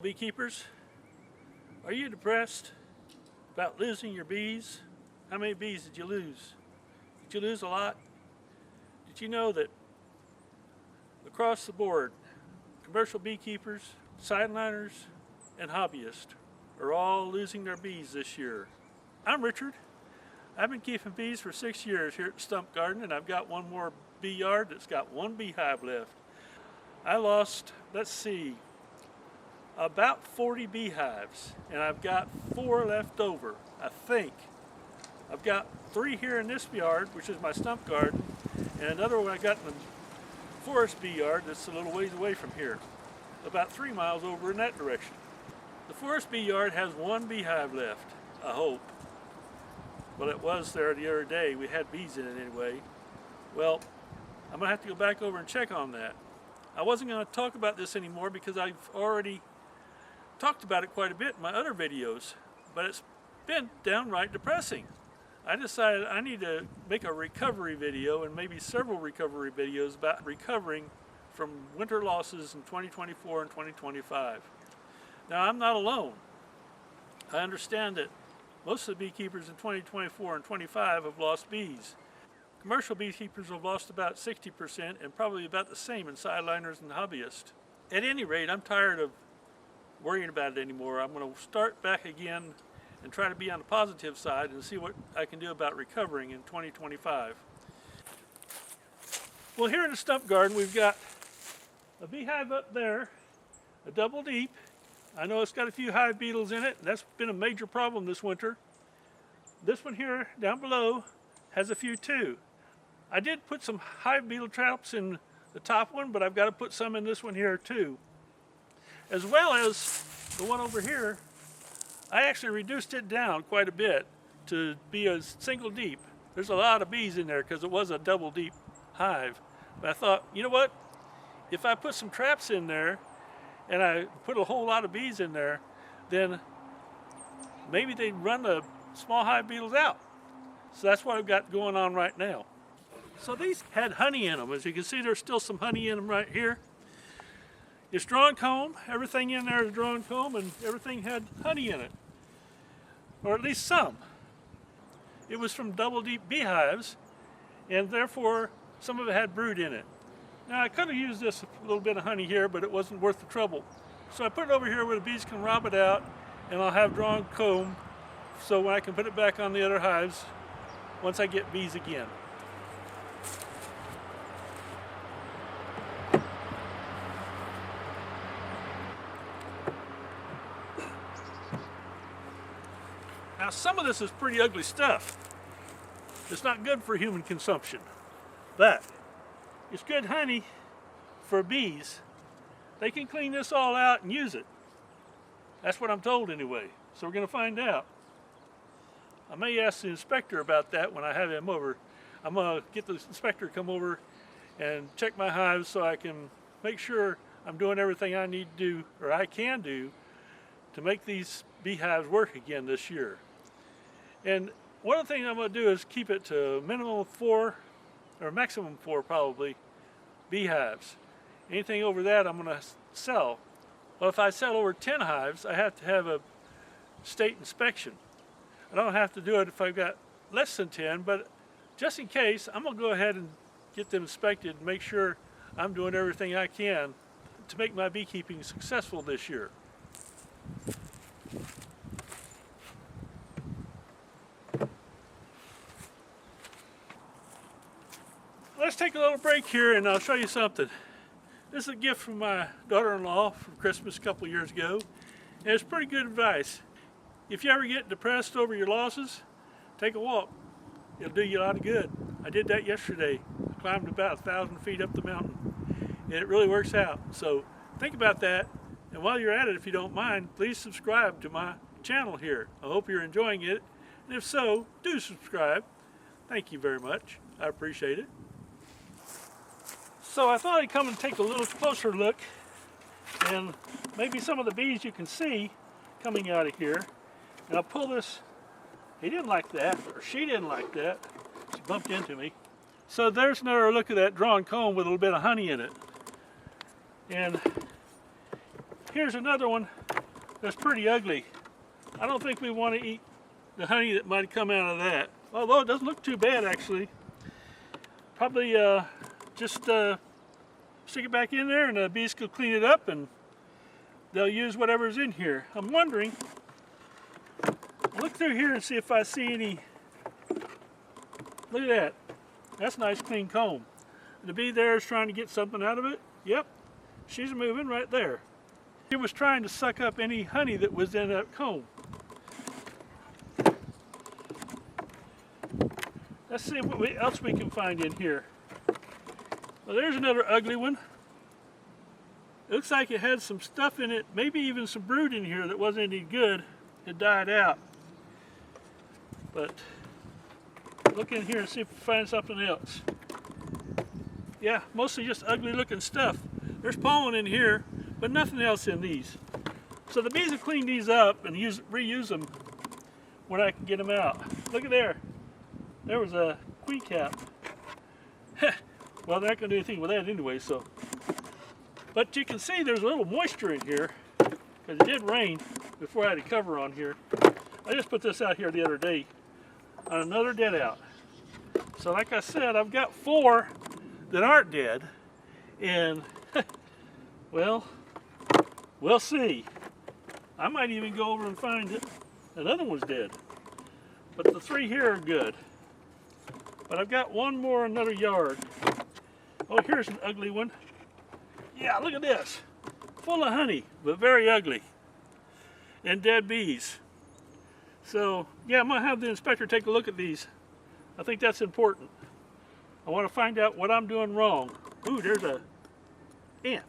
Beekeepers, are you depressed about losing your bees? How many bees did you lose? Did you lose a lot? Did you know that across the board, commercial beekeepers, sideliners, and hobbyists are all losing their bees this year? I'm Richard. I've been keeping bees for 6 years here at the Stump Garden, and I've got one more bee yard that's got one beehive left. I lost, let's see, about 40 beehives, and I've got 4 left over, I think. I've got 3 here in this yard, which is my stump garden, and another one I got in the forest bee yard that's a little ways away from here, about 3 miles over in that direction. The forest bee yard has 1 beehive left, I hope. Well, it was there the other day. We had bees in it anyway. Well, I'm gonna have to go back over and check on that. I wasn't gonna talk about this anymore because I've already talked about it quite a bit in my other videos, but it's been downright depressing. I decided I need to make a recovery video and maybe several recovery videos about recovering from winter losses in 2024 and 2025. Now, I'm not alone. I understand that most of the beekeepers in 2024 and 25 have lost bees. Commercial beekeepers have lost about 60% and probably about the same in sideliners and hobbyists. At any rate, I'm tired of worrying about it anymore. I'm going to start back again and try to be on the positive side and see what I can do about recovering in 2025. Well, here in the stump garden, we've got a beehive up there, a double deep. I know it's got a few hive beetles in it, and that's been a major problem this winter. This one here down below has a few too. I did put some hive beetle traps in the top one, but I've got to put some in this one here too. As well as the one over here, I actually reduced it down quite a bit to be a single deep. There's a lot of bees in there because it was a double deep hive. But I thought, you know what? If I put some traps in there and I put a whole lot of bees in there, then maybe they'd run the small hive beetles out. So that's what I've got going on right now. So these had honey in them. As you can see, there's still some honey in them right here. It's drawn comb. Everything in there is drawn comb, and everything had honey in it, or at least some. It was from double deep beehives, and therefore some of it had brood in it. Now I could have used this a little bit of honey here, but it wasn't worth the trouble. So I put it over here where the bees can rob it out, and I'll have drawn comb so when I can put it back on the other hives once I get bees again. Now, some of this is pretty ugly stuff. It's not good for human consumption, but it's good honey for bees. They can clean this all out and use it. That's what I'm told anyway, so we're going to find out. I may ask the inspector about that when I have him over. I'm going to get the inspector to come over and check my hives so I can make sure I'm doing everything I need to do, or I can do, to make these beehives work again this year. And one of the things I'm going to do is keep it to a minimum of 4, or maximum 4 probably, beehives. Anything over that I'm going to sell. Well, if I sell over 10 hives, I have to have a state inspection. I don't have to do it if I've got less than 10, but just in case, I'm going to go ahead and get them inspected and make sure I'm doing everything I can to make my beekeeping successful this year. Let's take a little break here and I'll show you something. This is a gift from my daughter-in-law for Christmas a couple of years ago, and it's pretty good advice. If you ever get depressed over your losses, take a walk. It'll do you a lot of good. I did that yesterday. I climbed about 1,000 feet up the mountain, and it really works out. So think about that, and while you're at it, if you don't mind, please subscribe to my channel here. I hope you're enjoying it, and if so, do subscribe. Thank you very much. I appreciate it. So I thought I'd come and take a little closer look, and maybe some of the bees you can see coming out of here. And I'll pull this. He didn't like that, or she didn't like that. She bumped into me. So there's another look at that drawn comb with a little bit of honey in it. And Here's another one that's pretty ugly. I don't think we want to eat the honey that might come out of that. Although it doesn't look too bad actually. Probably just stick it back in there and the bees can clean it up and they'll use whatever's in here. I'm wondering, I'll look through here and see if I see any. Look at that. That's a nice clean comb. The bee there is trying to get something out of it. Yep, she's moving right there. She was trying to suck up any honey that was in that comb. Let's see what else we can find in here. Well, there's another ugly one. It looks like it had some stuff in it, maybe even some brood in here that wasn't any good. It died out. But look in here and see if we find something else. Yeah, mostly just ugly looking stuff. There's pollen in here, but nothing else in these. So the bees will clean these up and reuse them when I can get them out. Look at there. There was a queen cap. Well, they're not going to do anything with that anyway, so. But you can see there's a little moisture in here because it did rain before I had a cover on here. I just put this out here the other day on another dead out. So like I said, I've got 4 that aren't dead, and well, we'll see. I might even go over and find it. Another one's dead, but the 3 here are good. But I've got one more in another yard. Oh, here's an ugly one. Yeah, look at this. Full of honey, but very ugly. And dead bees. So, yeah, I'm going to have the inspector take a look at these. I think that's important. I want to find out what I'm doing wrong. Ooh, there's a ant.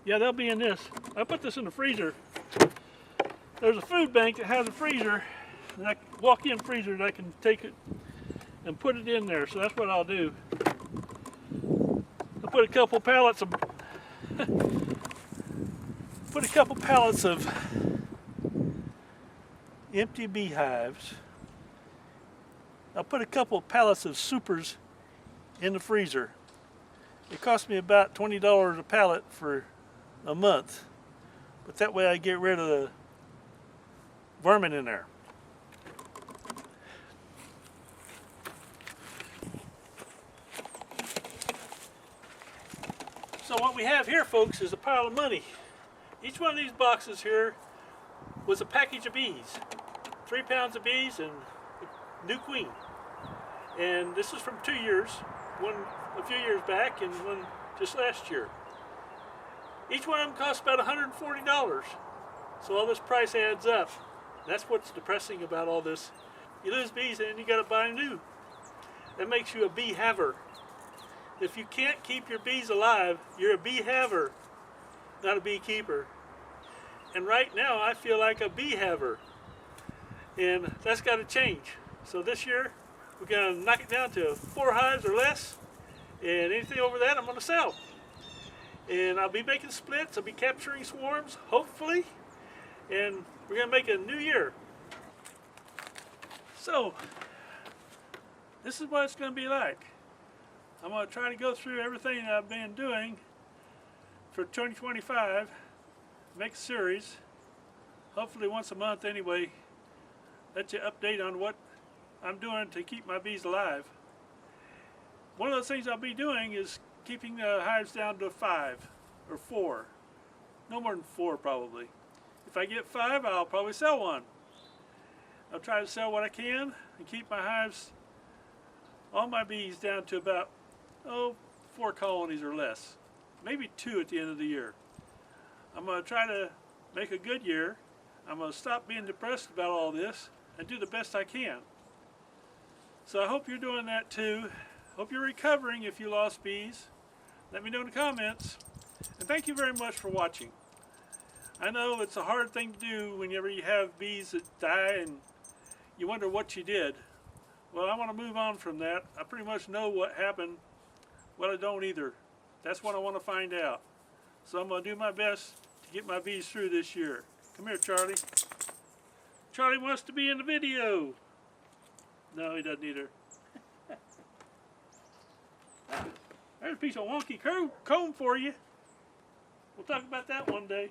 Yeah, they'll be in this. I put this in the freezer. There's a food bank that has a freezer, and walk-in freezer that I can take it and put it in there. So that's what I'll do. I'll put a couple pallets of empty beehives. I'll put a couple pallets of supers in the freezer. It cost me about $20 a pallet for a month, but that way I get rid of the vermin in there. So what we have here, folks, is a pile of money. Each one of these boxes here was a package of bees. 3 pounds of bees and a new queen. And this is from 2 years, one a few years back and one just last year. Each one of them cost about $140. So all this price adds up. That's what's depressing about all this. You lose bees and you got to buy new. That makes you a bee haver. If you can't keep your bees alive, you're a bee haver, not a beekeeper. And right now I feel like a bee haver. And that's got to change. So this year we're going to knock it down to 4 hives or less. And anything over that I'm going to sell. And I'll be making splits, I'll be capturing swarms, hopefully. And we're going to make a new year. So, this is what it's going to be like. I'm going to try to go through everything that I've been doing for 2025, make a series, hopefully once a month anyway, let you update on what I'm doing to keep my bees alive. One of those things I'll be doing is keeping the hives down to 5 or 4. No more than 4 probably. If I get 5, I'll probably sell one. I'll try to sell what I can and keep my hives, all my bees down to about 4 colonies or less. Maybe 2 at the end of the year. I'm going to try to make a good year. I'm going to stop being depressed about all this and do the best I can. So I hope you're doing that too. Hope you're recovering if you lost bees. Let me know in the comments. And thank you very much for watching. I know it's a hard thing to do whenever you have bees that die and you wonder what you did. Well, I want to move on from that. I pretty much know what happened. Well, I don't either. That's what I want to find out. So I'm going to do my best to get my bees through this year. Come here, Charlie. Charlie wants to be in the video. No, he doesn't either. There's a piece of wonky comb for you. We'll talk about that one day.